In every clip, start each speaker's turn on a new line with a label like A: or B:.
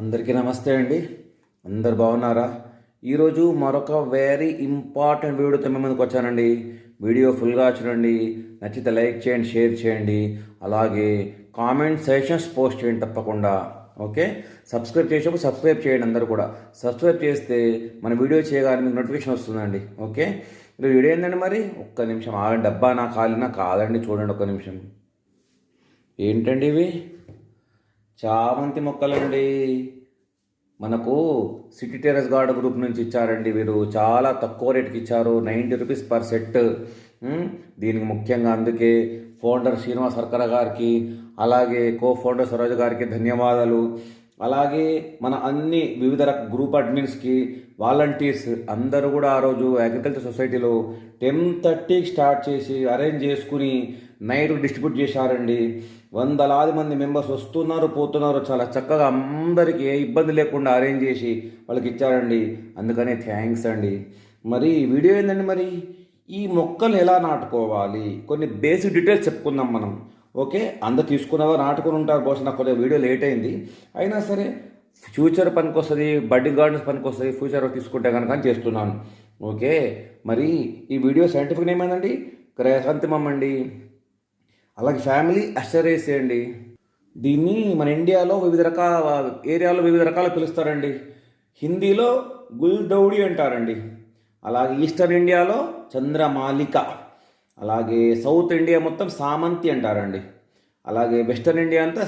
A: అందరికీ నమస్తే అండి. అందరు బాగున్నారా? ఈరోజు మరొక వెరీ ఇంపార్టెంట్ వీడియోతో మీ ముందుకు వచ్చానండి. వీడియో ఫుల్గా చూడండి. నచ్చితే లైక్ చేయండి, షేర్ చేయండి, అలాగే కామెంట్ సెషన్స్ పోస్ట్ చేయండి తప్పకుండా. ఓకే, సబ్స్క్రైబ్ చేసేప్పుడు సబ్స్క్రైబ్ చేయండి. అందరూ కూడా సబ్స్క్రైబ్ చేస్తే మన వీడియో చేయగానే మీకు నోటిఫికేషన్ వస్తుందండి. ఓకే, మీరు వీడియో ఏంటండి మరి? ఒక్క నిమిషం ఆగండి. డబ్బా నా కాలినా కాదండి, చూడండి ఒక్క నిమిషం. ఏంటండి ఇవి? చామంతి మొక్కలండి. మనకు సిటీ టెర్రస్ గార్డెన్ గ్రూప్ నుంచి ఇచ్చారండి. వీరు చాలా తక్కువ రేటుకి ఇచ్చారు, 90 రూపీస్ పర్ సెట్. దీనికి ముఖ్యంగా అందుకే ఫౌండర్ శ్రీనివాస్ సర్కర గారికి, అలాగే కో ఫౌండర్ సరోజ గారికి ధన్యవాదాలు. అలాగే మన అన్ని వివిధ గ్రూప్ అడ్మిన్స్కి, వాలంటీర్స్ అందరూ కూడా ఆ రోజు అగ్రికల్చర్ సొసైటీలో 10:30కి స్టార్ట్ చేసి అరేంజ్ చేసుకుని నైట్ డిస్ట్రిబ్యూట్ చేశారండి. వందలాది మంది మెంబర్స్ వస్తున్నారు, పోతున్నారు. చాలా చక్కగా అందరికీ ఏ ఇబ్బంది లేకుండా అరేంజ్ చేసి వాళ్ళకి ఇచ్చారండి. అందుకనే థ్యాంక్స్ అండి. మరి వీడియో ఏంటండి? మరి ఈ మొక్కలు ఎలా నాటుకోవాలి, కొన్ని బేసిక్ డీటెయిల్స్ చెప్పుకుందాం మనం. ఓకే, అందరు తీసుకున్నవా నాటుకుని ఉంటారు. బహుశా నాకు కొద్దిగా వీడియో లేట్ అయింది, అయినా సరే ఫ్యూచర్ పనికి వస్తుంది, బడ్డింగ్ గార్డెన్స్ పనికి వస్తుంది, ఫ్యూచర్ తీసుకుంటే కనుక చేస్తున్నాను. ఓకే, మరి ఈ వీడియో సైంటిఫిక్ నేమ్ ఏంటండి? క్రైసాంతిమం అండి. అలాగే ఫ్యామిలీ అస్టరేసి అండి. దీన్ని మన ఇండియాలో వివిధ రకాల ఏరియాలో వివిధ రకాలు పిలుస్తారండి. హిందీలో గుల్దౌడి అంటారండి. అలాగే ఈస్టర్న్ ఇండియాలో చంద్రమాలిక, అలాగే సౌత్ ఇండియా మొత్తం సామంతి అంటారండి. అలాగే వెస్టర్న్ ఇండియా అంతా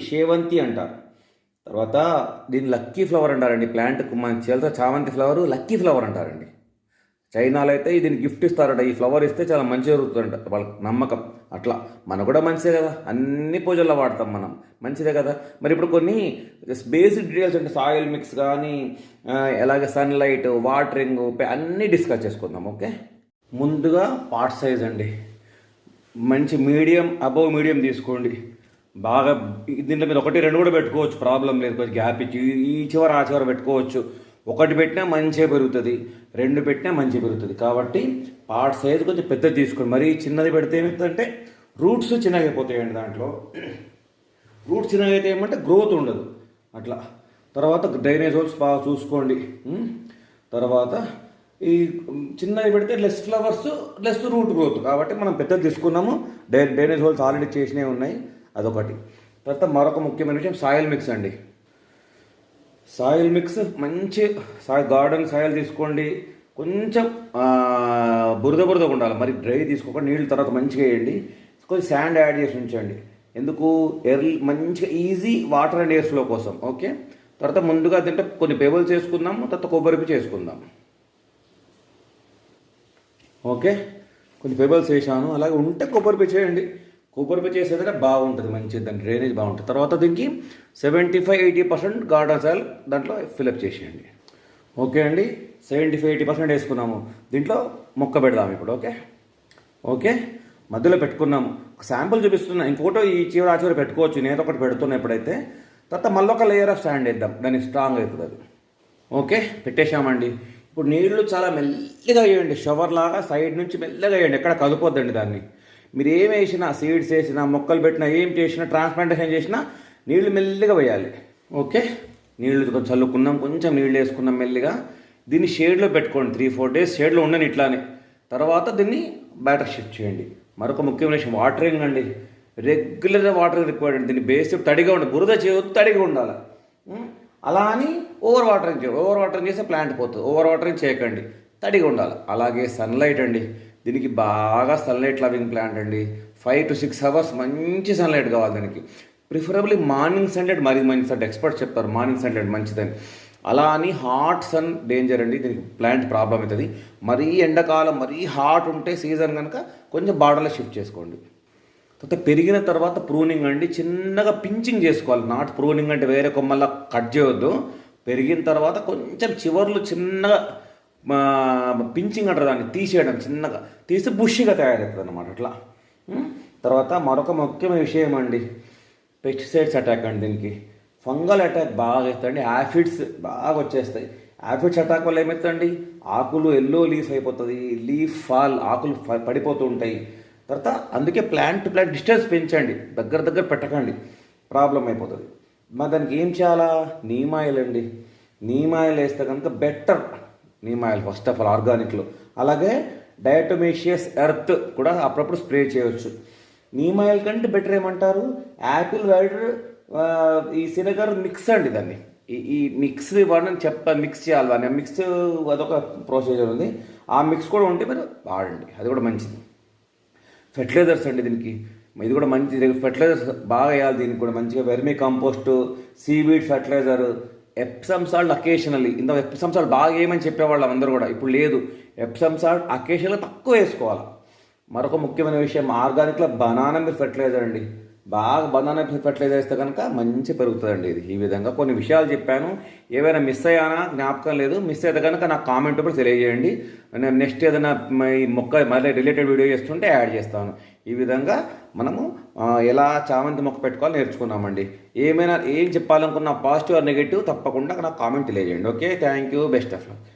A: షేవంతి అంటారు. తర్వాత దీన్ని లక్కీ ఫ్లవర్ అంటారండి. ప్లాంట్కు మన చేలతో చామంతి ఫ్లవర్ లక్కీ ఫ్లవర్ అంటారండి. చైనాలో అయితే దీన్ని గిఫ్ట్ ఇస్తారట. ఈ ఫ్లవర్ ఇస్తే చాలా మంచిగా జరుగుతుందంట, వాళ్ళకి నమ్మకం. అట్లా మనకు కూడా మంచిదే కదా, అన్ని పూజల్లో వాడతాం మనం, మంచిదే కదా. మరి ఇప్పుడు కొన్ని బేసిక్ డీటెయిల్స్ అంటే సాయిల్ మిక్స్ కానీ, అలాగే సన్లైట్, వాటరింగ్, అన్నీ డిస్కస్ చేసుకుందాం. ఓకే, ముందుగా పార్ట్ సైజ్ అండి. మంచి మీడియం, అబవ్ మీడియం తీసుకోండి. బాగా దీంట్లో మీరు 1, 2 కూడా పెట్టుకోవచ్చు, ప్రాబ్లం లేదు. కొంచెం గ్యాప్ ఇచ్చి ఈ చివర ఆ చివర పెట్టుకోవచ్చు. 1 పెట్టినా మంచిగా పెరుగుతుంది, 2 పెట్టినా మంచిగా పెరుగుతుంది. కాబట్టి పార్ట్ సైజ్ కొంచెం పెద్దది తీసుకోండి. మరీ చిన్నది పెడితే ఏమవుతుందంటే రూట్స్ చిన్నగా అయిపోతాయండి. దాంట్లో రూట్స్ చిన్నగా అయితే ఏమంటే గ్రోత్ ఉండదు అట్లా. తర్వాత డ్రైనేజ్ హోల్స్ బాగా చూసుకోండి. తర్వాత ఈ చిన్నవి పెడితే less flowers, less root growth. కాబట్టి మనం పెద్దది తీసుకున్నాము. డ్రైనేజ్ హోల్స్ ఆల్రెడీ చేసినవి ఉన్నాయి, అదొకటి. తర్వాత మరొక ముఖ్యమైన విషయం సాయిల్ మిక్స్ అండి. సాయిల్ మిక్స్ మంచి గార్డెన్ సాయిల్ తీసుకోండి. కొంచెం బురద ఉండాలి, మరి డ్రై తీసుకోకుండా. నీళ్ళు తర్వాత మంచిగా వేయండి, కొంచెం శాండ్ యాడ్ చేసి ఉంచండి. ఎందుకు? మంచిగా easy water and air flow కోసం. ఓకే, తర్వాత ముందుగా తింటే కొన్ని పెబల్స్ చేసుకుందాము, తర్వాత కొబ్బరిపి చేసుకుందాం. ఓకే, కొన్ని పెబల్స్ వేసాను. అలాగే ఉంటే కొబ్బరిపి చేయండి. కొబ్బరిపి చేసేదంటే బాగుంటుంది, మంచిది, దాని డ్రైనేజ్ బాగుంటుంది. తర్వాత దీనికి 75-80% గార్డెన్ సాయిల్ దాంట్లో ఫిలప్ చేసేయండి. ఓకే అండి, 75-80% వేసుకున్నాము. దీంట్లో మొక్క పెడదాము ఇప్పుడు. ఓకే, మధ్యలో పెట్టుకున్నాము. ఒక శాంపుల్ చూపిస్తున్నా. ఇంకోటో ఈ చివరి ఆ చివరి పెట్టుకోవచ్చు, నేను ఒకటి పెడుతున్నా ఎప్పుడైతే. తర్వాత మళ్ళీ ఒక లేయర్ ఆఫ్ శాండ్ వేద్దాం, దానికి స్ట్రాంగ్ అవుతుంది అది. ఓకే, పెట్టేశామండి. ఇప్పుడు నీళ్లు చాలా మెల్లగా వేయండి, షవర్ లాగా సైడ్ నుంచి మెల్లగా వేయండి, ఎక్కడ కదుపోద్దండి దాన్ని. మీరు ఏం వేసినా, సీడ్స్ వేసినా, మొక్కలు పెట్టినా, ఏం చేసినా, ట్రాన్స్ప్లాంటేషన్ చేసినా నీళ్లు మెల్లిగా వేయాలి. ఓకే, నీళ్లు కొంచెం చల్లుకున్నాం, కొంచెం నీళ్ళు వేసుకున్నాం మెల్లిగా. దీన్ని షేడ్లో పెట్టుకోండి, 3-4 డేస్ షేడ్లో ఉండని ఇట్లానే. తర్వాత దీన్ని బ్యాటర్ షిఫ్ట్ చేయండి. మరొక ముఖ్యమైన విషయం వాటరింగ్ అండి. రెగ్యులర్గా వాటరింగ్ రిక్వైర్డ్ అండి. దీన్ని బేస్ తడిగా ఉండాలి, బురద చేయవద్దు, తడిగా ఉండాలి. అలా అని ఓవర్ వాటరింగ్ చేస్తే ప్లాంట్ పోతుంది. ఓవర్ వాటరింగ్ చేయకండి, తడిగా ఉండాలి. అలాగే సన్లైట్ అండి. దీనికి బాగా సన్లైట్ లవింగ్ ప్లాంట్ అండి. 5 to 6 hours మంచి సన్లైట్ కావాలి దీనికి. ప్రిఫరబుల్లీ మార్నింగ్ సన్లైట్ మరీ మంచిది, ఎక్స్పర్ట్స్ చెప్తారు మార్నింగ్ సన్లైట్ మంచిదని. అలా అని హాట్ సన్ డేంజర్ అండి, దీనికి ప్లాంట్ ప్రాబ్లం అవుతుంది. మరీ ఎండాకాలం మరీ హాట్ ఉంటే సీజన్ కనుక కొంచెం బార్డర్లో షిఫ్ట్ చేసుకోండి. తర్వాత పెరిగిన తర్వాత ప్రూనింగ్ అండి. చిన్నగా పించింగ్ చేసుకోవాలి, నాట్ ప్రూనింగ్ అంటే వేరే కొమ్మల్లా కట్ చేయొద్దు. పెరిగిన తర్వాత కొంచెం చివర్లు చిన్నగా పించింగ్ అంటారు, దాన్ని తీసేయడం, చిన్నగా తీసి బుష్గా తయారవుతుంది అన్నమాట అట్లా. తర్వాత మరొక ముఖ్యమైన విషయం అండి, పెస్టిసైడ్స్ అటాక్ అండి. దీనికి ఫంగల్ అటాక్ బాగా అవుతుందండి, యాఫిడ్స్ బాగా వచ్చేస్తాయి. యాఫిడ్స్ అటాక్ వల్ల ఏమవుతుందండి, ఆకులు ఎల్లో లీఫ్ అయిపోతుంది, లీఫ్ ఫాల్, ఆకులు పడిపోతూ ఉంటాయి. తర్వాత అందుకే ప్లాంట్ టు ప్లాంట్ డిస్టెన్స్ పెంచండి, దగ్గర పెట్టకండి, ప్రాబ్లం అయిపోతుంది. మరి దానికి ఏం చేయాలా? నీమ్ ఆయిల్ అండి. నీమ్ ఆయిల్ వేస్తే కనుక better. Neem oil first of all ఆర్గానిక్లో. అలాగే డయాటోమేషియస్ ఎర్త్ కూడా అప్పుడప్పుడు స్ప్రే చేయవచ్చు. నీమ్ ఆయిల్ కంటే బెటర్ ఏమంటారు? యాపిల్ వైడర్, ఈ సినగర్ మిక్స్ అండి దాన్ని. ఈ మిక్స్ వాడని మిక్స్ చేయాలి దాన్ని. మిక్స్ అదొక ప్రొసీజర్ ఉంది. ఆ మిక్స్ కూడా ఉంటే మీరు వాడండి, అది కూడా మంచిది. ఫెర్టిలైజర్స్ అండి దీనికి. ఇది కూడా మంచి ఫెర్టిలైజర్స్ బాగా వేయాలి దీనికి కూడా మంచిగా. Vermicompost, seaweed fertiliser, Epsom salt occasionally. ఇంత ఎప్సమ్ సాల్ట్ బాగా వేయమని చెప్పేవాళ్ళం అందరూ కూడా, ఇప్పుడు లేదు. ఎప్సమ్ సాల్ట్ అకేషన్లో తక్కువ వేసుకోవాలి. మరొక ముఖ్యమైన విషయం, ఆర్గానిక్లో బనానా మీరు ఫెర్టిలైజర్ అండి. బాగా బనానా ఫెర్టిలైజర్ వేస్తే కనుక మంచి పెరుగుతుందండి ఇది. ఈ విధంగా కొన్ని విషయాలు చెప్పాను. ఏవైనా మిస్ అయ్యానా జ్ఞాపకం లేదు. మిస్ అయితే కనుక నాకు కామెంట్ కూడా తెలియజేయండి. నేను నెక్స్ట్ ఏదైనా ఈ మొక్క మళ్ళీ రిలేటెడ్ వీడియో చేస్తుంటే యాడ్ చేస్తాను. ఈ విధంగా మనము ఎలా చామంతి మొక్క పెట్టుకోవాలో నేర్చుకున్నామండి. ఏమైనా ఏం చెప్పాలనుకున్న పాజిటివ్ ఆర్ నెగిటివ్ తప్పకుండా నాకు కామెంట్ తెలియజేయండి. Okay, thank you, best of luck.